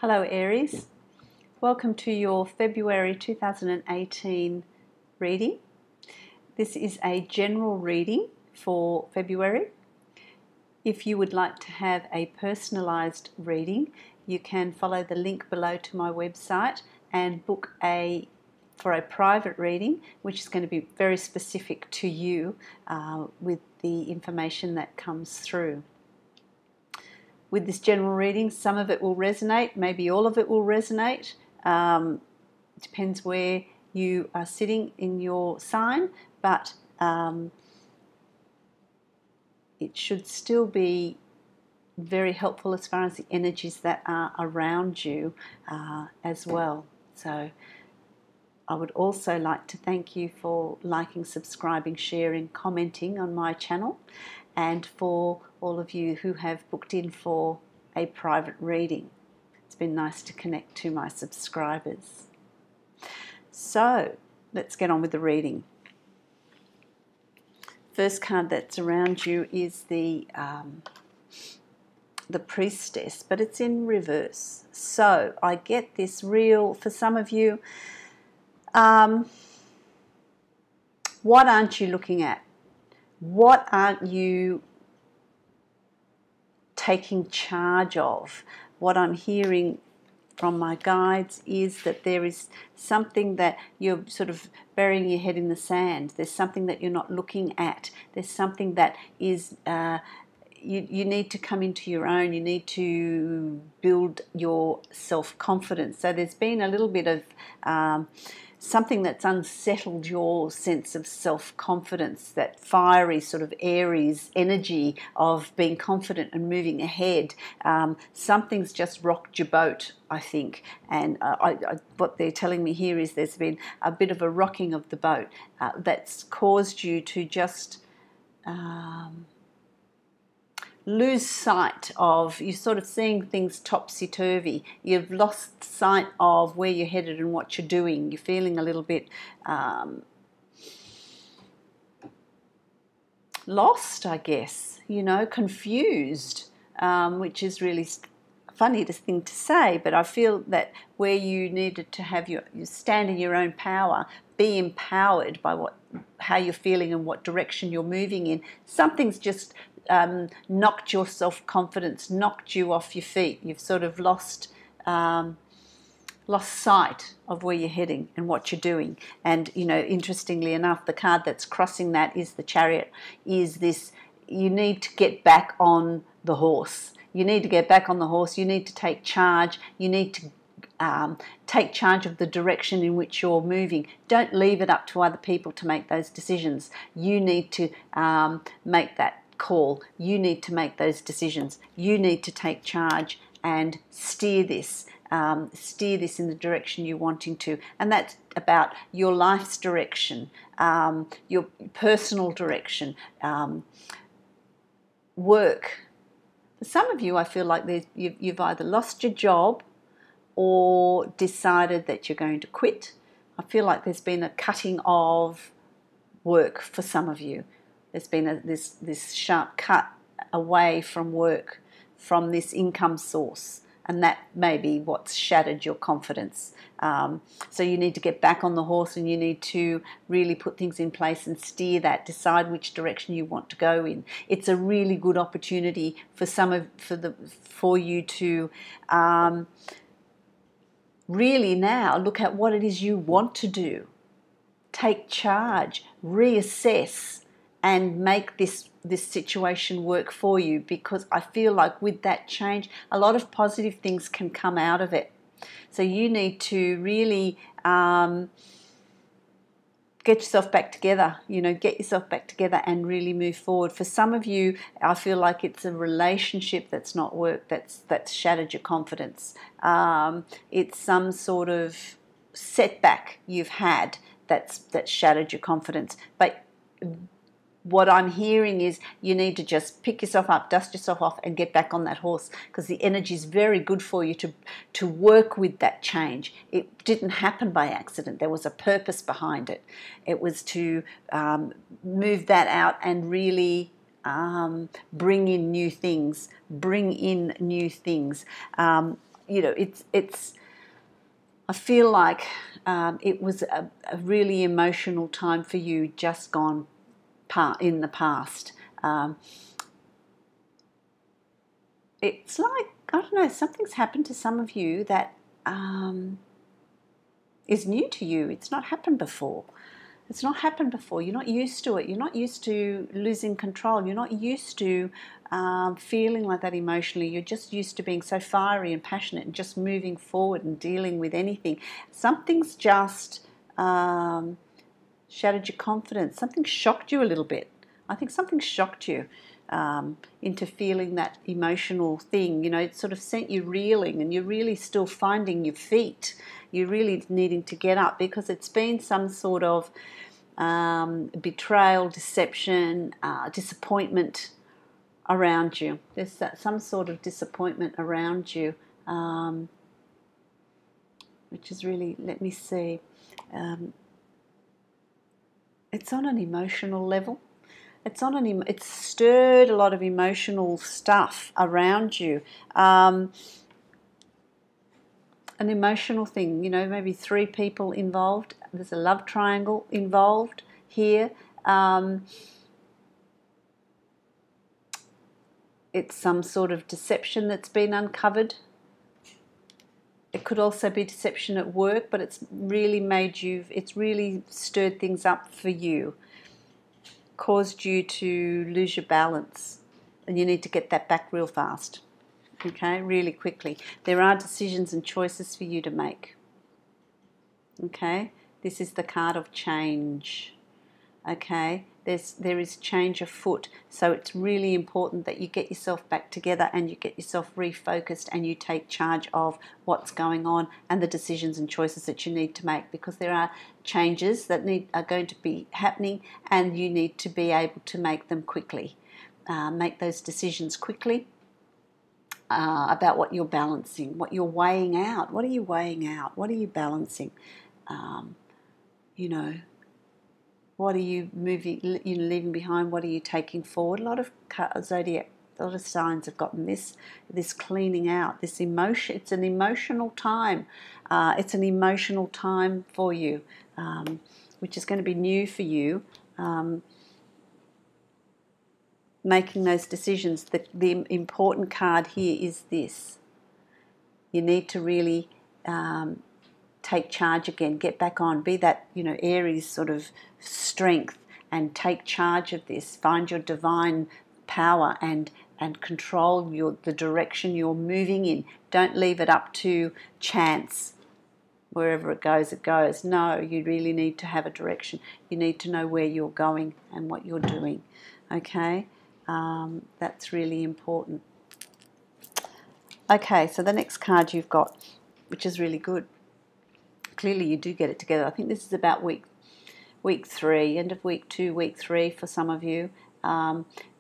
Hello Aries, welcome to your February 2018 reading. This is a general reading for February. If you would like to have a personalised reading, you can follow the link below to my website and book for a private reading, which is going to be very specific to you with the information that comes through. With this general reading, some of it will resonate, maybe all of it will resonate. Depends where you are sitting in your sign, but it should still be very helpful as far as the energies that are around you as well. So I would also like to thank you for liking, subscribing, sharing, commenting on my channel, and for all of you who have booked in for a private reading. It's been nice to connect to my subscribers. So let's get on with the reading. First card that's around you is the Priestess, but it's in reverse. So I get this real, for some of you, what aren't you looking at? What aren't you taking charge of? What I'm hearing from my guides is that there is something that you're sort of burying your head in the sand. There's something that you're not looking at. There's something that is you need to come into your own. You need to build your self-confidence. So there's been a little bit of something that's unsettled your sense of self-confidence, that fiery sort of Aries energy of being confident and moving ahead. Something's just rocked your boat, I think. And what they're telling me here is there's been a bit of a rocking of the boat that's caused you to just lose sight of, you're sort of seeing things topsy-turvy. You've lost sight of where you're headed and what you're doing. You're feeling a little bit lost, I guess, confused, which is really funny thing to say, but I feel that where you needed to have you stand in your own power, be empowered by how you're feeling and what direction you're moving in, something's just knocked your self-confidence, knocked you off your feet. You've sort of lost sight of where you're heading and what you're doing. And interestingly enough, the card that's crossing that is the Chariot. Is this, you need to get back on the horse. You need to get back on the horse. You need to take charge. You need to take charge of the direction in which you're moving. Don't leave it up to other people to make those decisions. You need to make that call. You need to make those decisions. You need to take charge and steer this in the direction you're wanting to. And that's about your life's direction, your personal direction, work. For some of you, I feel like you've either lost your job or decided that you're going to quit. I feel like there's been a cutting of work for some of you. There's been this sharp cut away from work, from this income source, and that may be what's shattered your confidence. So you need to get back on the horse, and you need to really put things in place and steer that, decide which direction you want to go in. It's a really good opportunity for you to really now look at what it is you want to do. Take charge, reassess, and make this situation work for you, because I feel like with that change, a lot of positive things can come out of it. So you need to really get yourself back together, and really move forward. For some of you, I feel like it's a relationship that's not worked, that's shattered your confidence. It's some sort of setback you've had that's shattered your confidence. But what I'm hearing is you need to just pick yourself up, dust yourself off, and get back on that horse, because the energy is very good for you to work with that change. It didn't happen by accident. There was a purpose behind it. It was to move that out and really bring in new things. you know, it's. I feel like it was a really emotional time for you, just gone in the past. It's like, I don't know, something's happened to some of you that is new to you. It's not happened before. It's not happened before. You're not used to it. You're not used to losing control. You're not used to feeling like that emotionally. You're just used to being so fiery and passionate and just moving forward and dealing with anything. Something's just shattered your confidence. Something shocked you a little bit. I think something shocked you into feeling that emotional thing. You know, it sort of sent you reeling, and you're really still finding your feet. You're really needing to get up, because it's been some sort of betrayal, deception, disappointment around you. There's some sort of disappointment around you, which is really, let me see, it's on an emotional level. It's stirred a lot of emotional stuff around you. An emotional thing, you know, maybe 3 people involved. There's a love triangle involved here. It's some sort of deception that's been uncovered. It could also be deception at work, but it's really stirred things up for you, caused you to lose your balance, and you need to get that back real fast. Okay, really quickly. There are decisions and choices for you to make. Okay, this is the card of change. Okay, there is change afoot, so it's really important that you get yourself back together and you get yourself refocused and you take charge of what's going on and the decisions and choices that you need to make, because there are changes that are going to be happening, and you need to be able to make them quickly. Make those decisions quickly. About what you're balancing, what you're weighing out. What are you weighing out? What are you balancing? You know, what are you leaving behind? What are you taking forward? A lot of zodiac, a lot of signs have gotten this cleaning out, this emotion. It's an emotional time. It's an emotional time for you, which is going to be new for you. Making those decisions. The important card here is this. You need to really take charge again, get back on, be that, you know, Aries sort of strength, and take charge of this. Find your divine power and control the direction you're moving in. Don't leave it up to chance. Wherever it goes, it goes. No, you really need to have a direction. You need to know where you're going and what you're doing. Okay? That's really important. Okay, so the next card you've got, which is really good. Clearly you do get it together. I think this is about week 3, end of week 2, week 3 for some of you,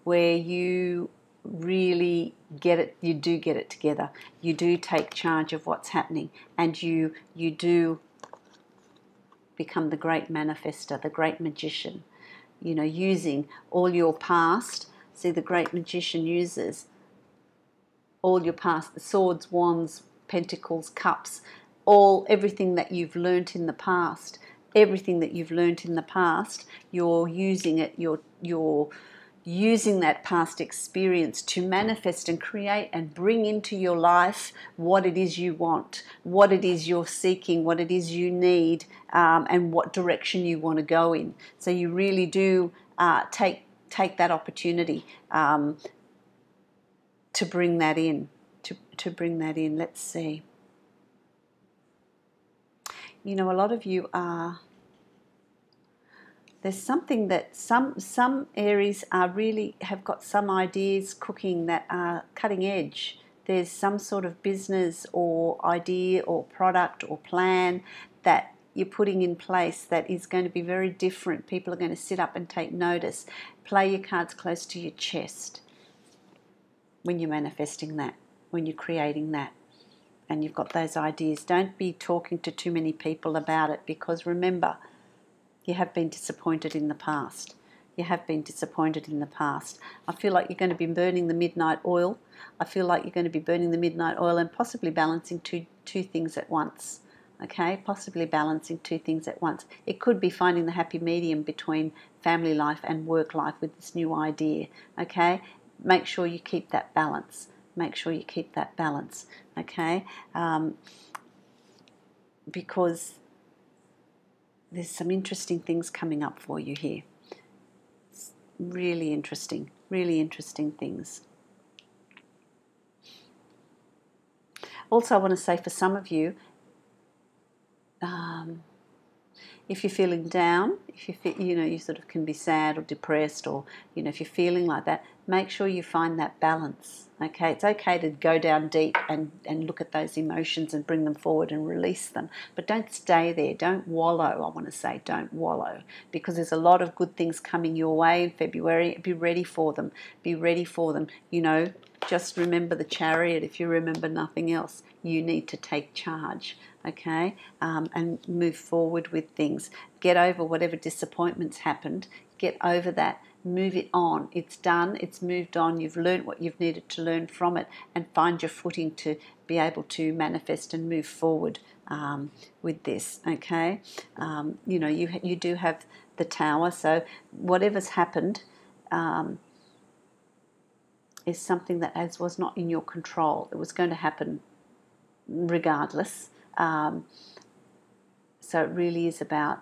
where you really get it. You do get it together. You do take charge of what's happening, and you do become the great manifester, the great magician. You know, using all your past. See, the great magician uses all your past, the swords, wands, pentacles, cups, everything that you've learnt in the past. Everything that you've learnt in the past, you're using it, you're using that past experience to manifest and create and bring into your life what it is you want, what it is you're seeking, what it is you need, and what direction you want to go in. So you really do take that opportunity to bring that in, to bring that in. Let's see. You know, a lot of you are, there's something that some Aries are really have got some ideas cooking that are cutting edge. There's some sort of business or idea or product or plan that you're putting in place that is going to be very different. People are going to sit up and take notice. Play your cards close to your chest when you're manifesting that, when you're creating that, and you've got those ideas. Don't be talking to too many people about it, because remember, you have been disappointed in the past. You have been disappointed in the past. I feel like you're going to be burning the midnight oil. I feel like you're going to be burning the midnight oil and possibly balancing two things at once. Okay, possibly balancing two things at once. It could be finding the happy medium between family life and work life with this new idea. Okay, make sure you keep that balance. Make sure you keep that balance. Okay, because there's some interesting things coming up for you here. It's really interesting things. Also, I want to say for some of you, if you're feeling down, if you feel, you sort of can be sad or depressed, or if you're feeling like that, make sure you find that balance. Okay, it's okay to go down deep and look at those emotions and bring them forward and release them, but don't stay there. Don't wallow. I want to say, don't wallow, because there's a lot of good things coming your way in February. Be ready for them. Be ready for them. Just remember the Chariot. If you remember nothing else, you need to take charge. Okay, and move forward with things. Get over whatever disappointments happened. Get over that. Move it on. It's done. It's moved on. You've learned what you've needed to learn from it, and find your footing to be able to manifest and move forward with this. Okay, you do have the Tower, so whatever's happened is something that was not in your control. It was going to happen regardless. So it really is about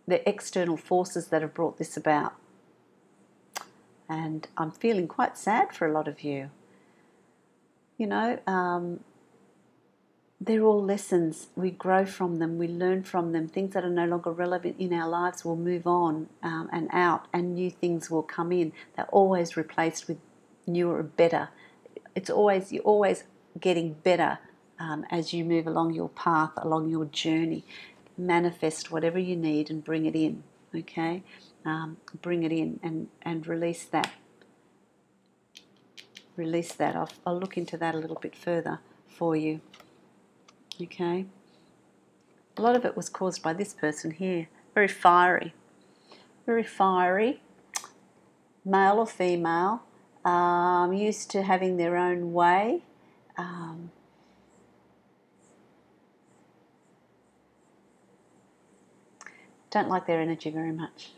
the external forces that have brought this about. And I'm feeling quite sad for a lot of you. They're all lessons. We grow from them. We learn from them. Things that are no longer relevant in our lives will move on and out, and new things will come in. They're always replaced with newer, better. You're always getting better as you move along your path, along your journey. Manifest whatever you need and bring it in. Okay, bring it in and release that. Release that. I'll look into that a little bit further for you. Okay. A lot of it was caused by this person here. Very fiery. Very fiery. Male or female. Used to having their own way. Don't like their energy very much.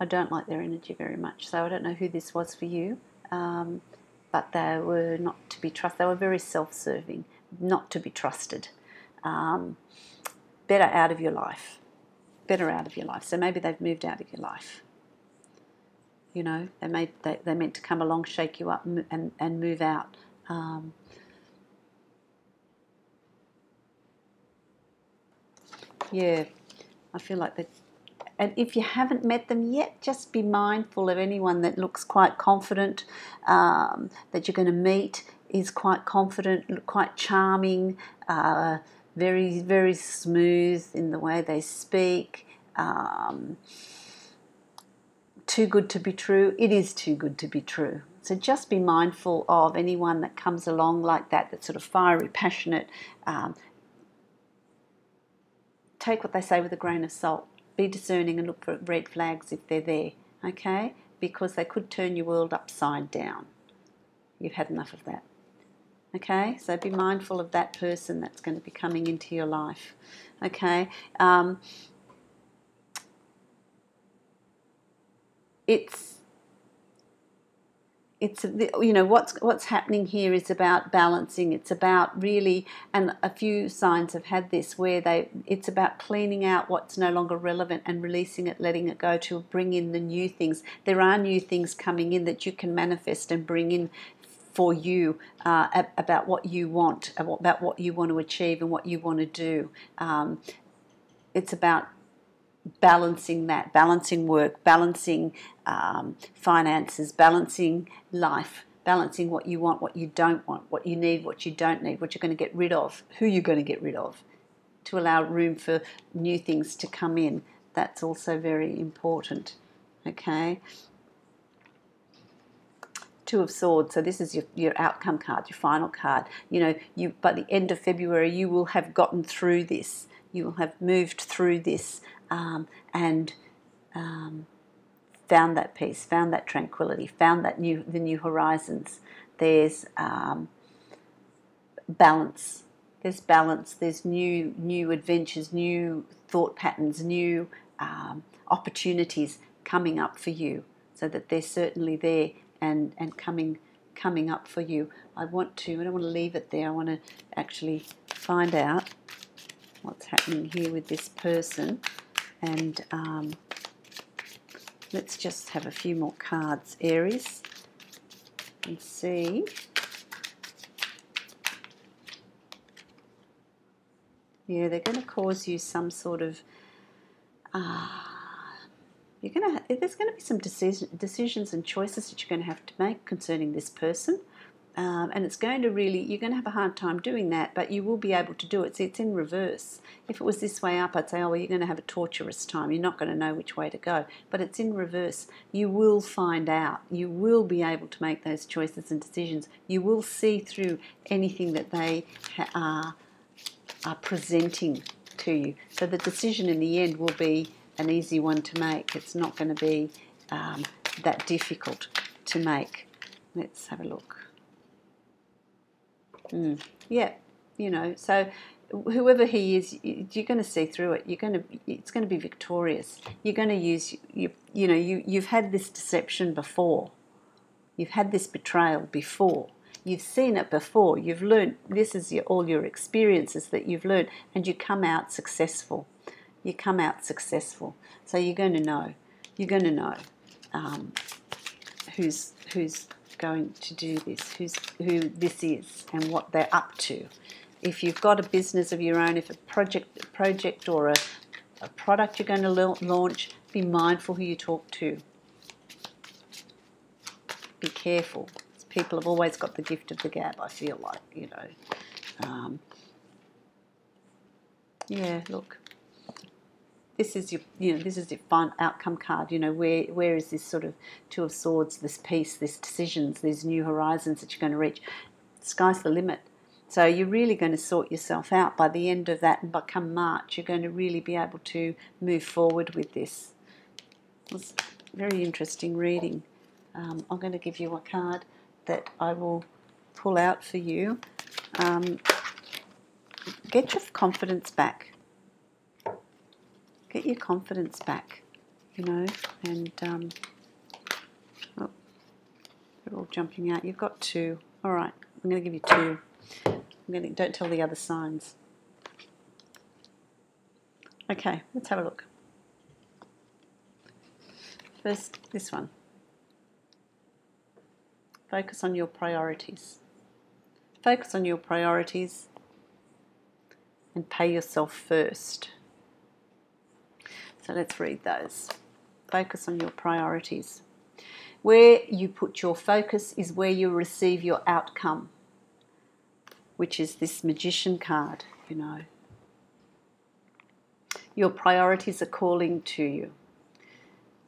I don't like their energy very much. So I don't know who this was for you, but they were not to be trusted. They were very self-serving, not to be trusted. Better out of your life. Better out of your life. So maybe they've moved out of your life. They meant to come along, shake you up, and move out. Yeah. I feel like that. And if you haven't met them yet, just be mindful of anyone that looks quite confident, that you're going to meet, is quite confident, quite charming, very, very smooth in the way they speak. Too good to be true. It is too good to be true. So just be mindful of anyone that comes along like that, that's sort of fiery, passionate. Take what they say with a grain of salt. Be discerning and look for red flags if they're there, okay? Because they could turn your world upside down. You've had enough of that, okay? So be mindful of that person that's going to be coming into your life, okay? What's happening here is about balancing. It's about really, and a few signs have had this, where it's about cleaning out what's no longer relevant and releasing it, letting it go, to bring in the new things. There are new things coming in that you can manifest and bring in for you, about what you want, about what you want to achieve and what you want to do. It's about balancing that, balancing work, balancing finances, balancing life, balancing what you want, what you don't want, what you need, what you don't need, what you're going to get rid of, who you're going to get rid of, to allow room for new things to come in. That's also very important, okay? Two of Swords. So this is your outcome card, your final card. By the end of February, you will have gotten through this. You will have moved through this and found that peace, found that tranquility, found that the new horizons. There's balance. There's balance. There's new adventures, new thought patterns, new opportunities coming up for you. So that they're certainly there and coming up for you. I don't want to leave it there. I want to actually find out what's happening here with this person. And let's just have a few more cards, Aries, and see. Yeah, they're going to cause you some sort of there's going to be some decisions and choices that you're going to have to make concerning this person, and it's going to you're going to have a hard time doing that, but you will be able to do it. See, it's in reverse. If it was this way up, I'd say, oh, well, you're going to have a torturous time. You're not going to know which way to go, but it's in reverse. You will find out. You will be able to make those choices and decisions. You will see through anything that they are presenting to you. So the decision in the end will be an easy one to make. It's not going to be that difficult to make. Let's have a look. Yeah, so whoever he is, you're going to see through it. It's going to be victorious. You're going to use you've had this deception before. You've had this betrayal before. You've seen it before. You've learned. This is all your experiences that you've learned, and you come out successful. You come out successful. So you're going to know. You're going to know who's going to do this, who this is, and what they're up to. If you've got a business of your own, if a project or a product you're going to launch, be mindful who you talk to. Be careful. People have always got the gift of the gab, I feel like, yeah, look. This is your fun outcome card. Where is this sort of Two of Swords, this peace, this decisions, these new horizons that you're going to reach? Sky's the limit. So you're really going to sort yourself out by the end of that, and by come March, you're going to really be able to move forward with this. It was a very interesting reading. I'm going to give you a card that I will pull out for you. Get your confidence back. Get your confidence back, and oh, they're all jumping out. You've got two. All right, I'm going to give you two. Don't tell the other signs. Okay, let's have a look. First, this one. Focus on your priorities. Focus on your priorities and pay yourself first. So let's read those. Focus on your priorities. Where you put your focus is where you receive your outcome, which is this Magician card, Your priorities are calling to you,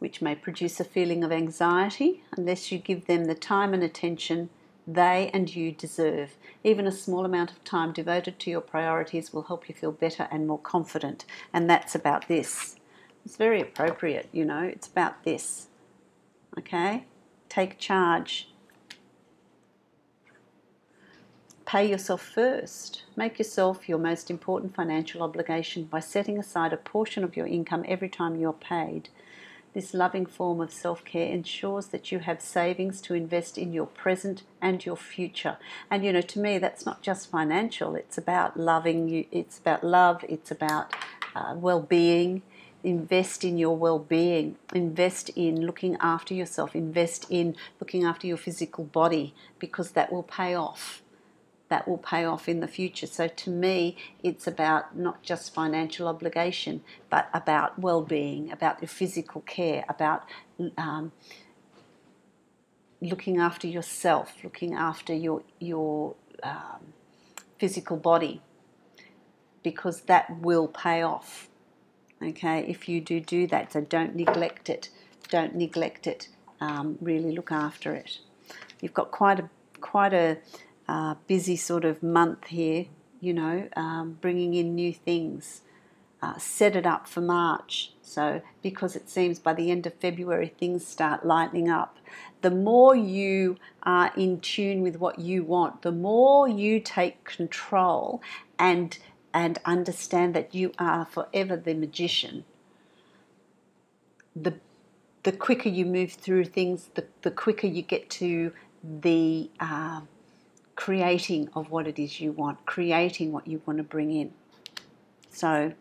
which may produce a feeling of anxiety unless you give them the time and attention they and you deserve. Even a small amount of time devoted to your priorities will help you feel better and more confident. And that's about this. It's very appropriate, it's about this. Okay? Take charge. Pay yourself first. Make yourself your most important financial obligation by setting aside a portion of your income every time you're paid. This loving form of self-care ensures that you have savings to invest in your present and your future. And, to me, that's not just financial. It's about loving you. It's about love. It's about well-being. Invest in your well-being. Invest in looking after yourself. Invest in looking after your physical body, because that will pay off. That will pay off in the future. So to me, it's about not just financial obligation, but about well-being, about your physical care, about looking after yourself, looking after your physical body, because that will pay off. Okay, if you do that, so don't neglect it. Don't neglect it. Really look after it. You've got quite a busy sort of month here, bringing in new things. set it up for March. So because it seems by the end of February things start lightening up. The more you are in tune with what you want, the more you take control and understand that you are forever the magician, the quicker you move through things, the quicker you get to the creating of what it is you want, creating what you want to bring in. So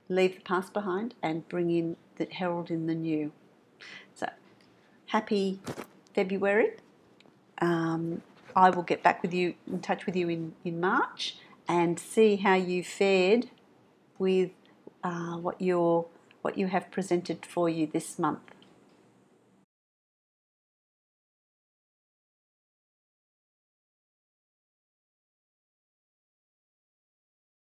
leave the past behind and bring in the herald in the new. So happy February. I will get back with you, in touch with you in March, and see how you fared with what you have presented for you this month.